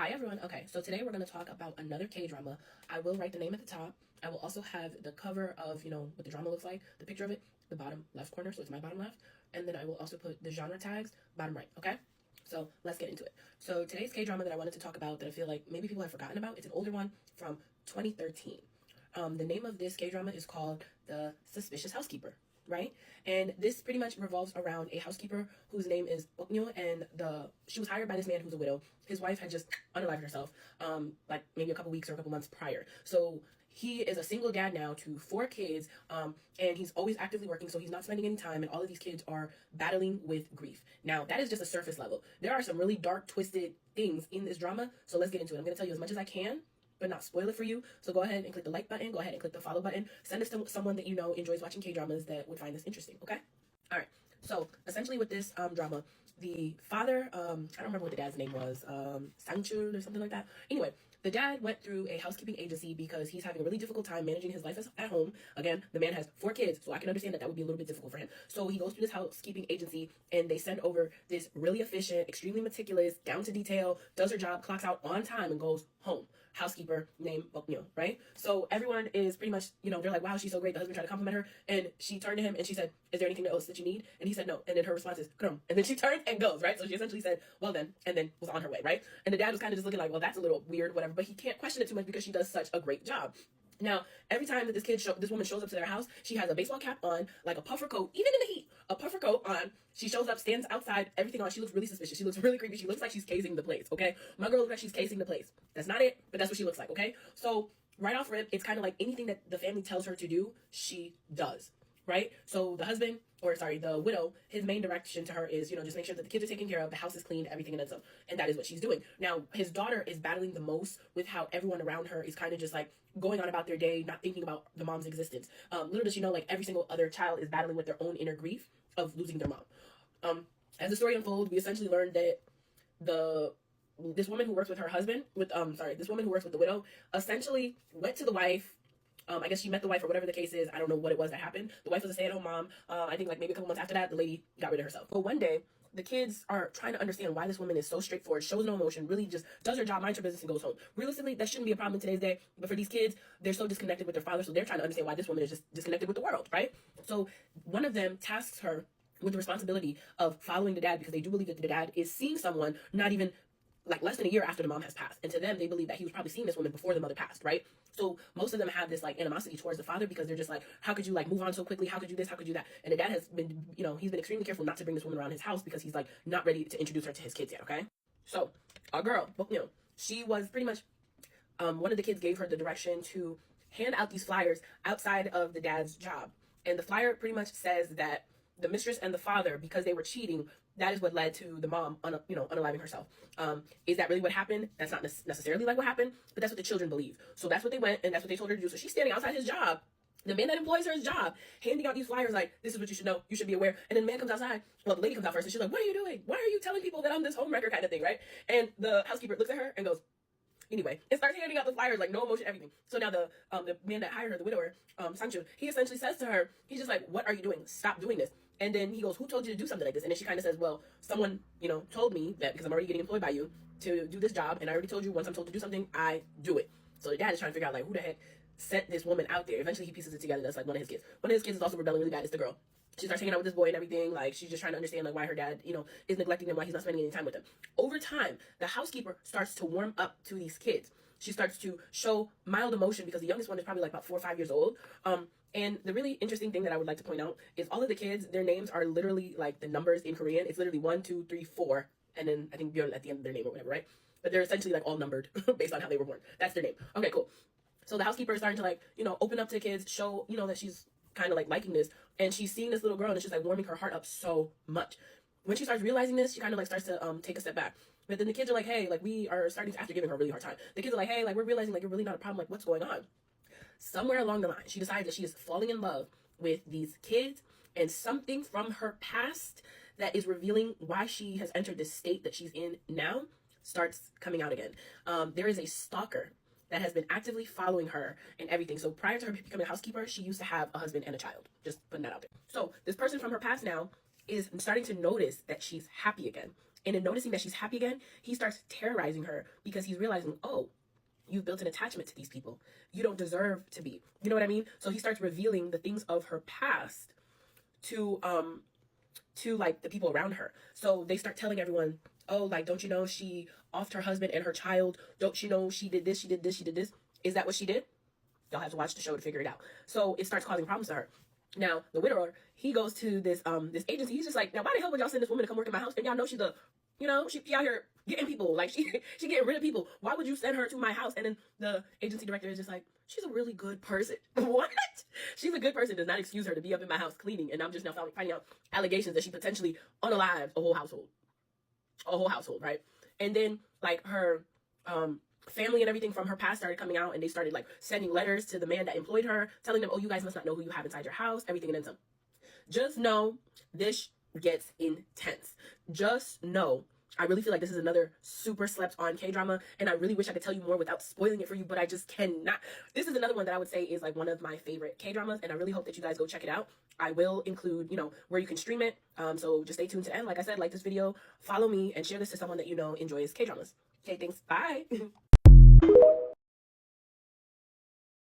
Hi everyone. Okay, so today we're going to talk about another K-drama. I will write the name at the top. I will also have the cover of, what the drama looks like, the picture of it, the bottom left corner, so it's my bottom left. And then I will also put the genre tags, bottom right, okay? So let's get into it. So today's K-drama that I wanted to talk about that I feel like maybe people have forgotten about, it's an older one from 2013. The name of this K-drama is called The Suspicious Housekeeper, right? And this pretty much revolves around a housekeeper whose name is Boknyo, and she was hired by this man who's a widow. His wife had just unalived herself, like maybe a couple weeks or a couple months prior. So he is a single dad now to 4 kids, and he's always actively working, so he's not spending any time, and all of these kids are battling with grief. Now, that is just a surface level. There are some really dark, twisted things in this drama, so let's get into it. I'm going to tell you as much as I can, but not spoil it for you. So go ahead and click the like button, go ahead and click the follow button. Send this to someone that you know enjoys watching K-dramas that would find this interesting, okay? All right, so essentially with this drama, the father, I don't remember what the dad's name was, Sangchul or something like that. Anyway, the dad went through a housekeeping agency because he's having a really difficult time managing his life at home. Again, the man has 4 kids, so I can understand that would be a little bit difficult for him. So he goes through this housekeeping agency, and they send over this really efficient, extremely meticulous, down to detail, does her job, clocks out on time, and goes home. Housekeeper named Boknyo, right? So everyone is pretty much, they're like, wow, she's so great. The husband tried to compliment her, and she turned to him and she said, is there anything else that you need? And he said no. And then her response is, Krum. And then she turned and goes, right? So she essentially said, well then, and then was on her way, right? And the dad was kind of just looking like, well, that's a little weird, whatever, but he can't question it too much because she does such a great job. Now, every time that this woman shows up to their house, she has a baseball cap on, like a puffer coat, even in the heat, a puffer coat on. She shows up, stands outside, everything on. She looks really suspicious. She looks really creepy. She looks like she's casing the place, okay? My girl looks like she's casing the place. That's not it, but that's what she looks like, okay? So right off rip, it's kind of like anything that the family tells her to do, she does, right? So the widow, his main direction to her is, just make sure that the kids are taken care of, the house is cleaned, everything, and then some. And that is what she's doing. Now, his daughter is battling the most with how everyone around her is kind of just like going on about their day, not thinking about the mom's existence. Little does she know, like every single other child is battling with their own inner grief of losing their mom. As the story unfolds, we essentially learned that this woman who works with her husband, this woman who works with the widow, essentially went to the wife. I guess she met the wife or whatever the case is. I don't know what it was that happened. The wife was a stay-at-home mom. I think like maybe a couple months after that, the lady got rid of herself. But one day, the kids are trying to understand why this woman is so straightforward, shows no emotion, really just does her job, minds her business, and goes home. Realistically, that shouldn't be a problem in today's day. But for these kids, they're so disconnected with their father, so they're trying to understand why this woman is just disconnected with the world, right? So one of them tasks her with the responsibility of following the dad because they do believe that the dad is seeing someone not even like less than a year after the mom has passed. And to them, they believe that he was probably seeing this woman before the mother passed, right? So most of them have this like animosity towards the father because they're just like, how could you like move on so quickly? How could you do this? How could you do that? And the dad has been, he's been extremely careful not to bring this woman around his house because he's like not ready to introduce her to his kids yet, okay? So our girl, Boknyo, she was pretty much, one of the kids gave her the direction to hand out these flyers outside of the dad's job. And the flyer pretty much says that the mistress and the father, because they were cheating, that is what led to the mom, unaliving herself. Is that really what happened? That's not necessarily like what happened, but that's what the children believe. So that's what they went, and that's what they told her to do. So she's standing outside his job, the man that employs her his job, handing out these flyers like, this is what you should know, you should be aware. And then the man comes outside, well, the lady comes out first, and she's like, what are you doing? Why are you telling people that I'm this homewrecker kind of thing, right? And the housekeeper looks at her and goes, anyway, and starts handing out the flyers, like no emotion, everything. So now the man that hired her, the widower, Sancho, he essentially says to her, he's just like, what are you doing? Stop doing this. And then he goes, who told you to do something like this? And then she kind of says, well, someone, told me that because I'm already getting employed by you to do this job. And I already told you once I'm told to do something, I do it. So the dad is trying to figure out like who the heck sent this woman out there. Eventually he pieces it together. That's like one of his kids. One of his kids is also rebelling really bad. It's the girl. She starts hanging out with this boy and everything. Like she's just trying to understand like why her dad, is neglecting them, why he's not spending any time with them. Over time, the housekeeper starts to warm up to these kids. She starts to show mild emotion because the youngest one is probably like about 4 or 5 years old. And the really interesting thing that I would like to point out is all of the kids, their names are literally like the numbers in Korean. It's literally 1, 2, 3, 4, and then I think Bjorn at the end of their name or whatever, right? But they're essentially like all numbered based on how they were born. That's their name. Okay, cool. So the housekeeper is starting to like, open up to the kids, show, that she's kind of like liking this. And she's seeing this little girl and it's just like warming her heart up so much. When she starts realizing this, she kind of like starts to take a step back. But then the kids are like, hey, like we are starting to, after giving her a really hard time, the kids are like, hey, like we're realizing like you're really not a problem. Like what's going on? Somewhere along the line, she decides that she is falling in love with these kids and something from her past that is revealing why she has entered this state that she's in now starts coming out again. There is a stalker that has been actively following her and everything. So prior to her becoming a housekeeper, she used to have a husband and a child. Just putting that out there. So this person from her past now is starting to notice that she's happy again. And in noticing that she's happy again, he starts terrorizing her because he's realizing, oh, you've built an attachment to these people. You don't deserve to be. You know what I mean? So he starts revealing the things of her past to like the people around her. So they start telling everyone, oh, like, don't you know she offed her husband and her child? Don't you know she did this, she did this, she did this? Is that what she did? Y'all have to watch the show to figure it out. So it starts causing problems to her. Now, the widower, he goes to this agency. He's just like, now why the hell would y'all send this woman to come work in my house? And y'all know she's a, you know, she out here getting people. Like, she getting rid of people. Why would you send her to my house? And then the agency director is just like, she's a really good person. What? She's a good person does not excuse her to be up in my house cleaning. And I'm just now finding out allegations that she potentially unalived a whole household. A whole household, right? And then, like, her family and everything from her past started coming out, and they started like sending letters to the man that employed her, telling them, oh, you guys must not know who you have inside your house, everything and then some. Just know this gets intense. Just know, I really feel like this is another super slept on K-drama, and I really wish I could tell you more without spoiling it for you, but I just cannot. This is another one that I would say is like one of my favorite K-dramas, and I really hope that you guys go check it out. I will include, you know, where you can stream it, so just stay tuned to the end. Like I said, like this video, follow me, and share this to someone that you know enjoys K-dramas. Okay, thanks. Bye.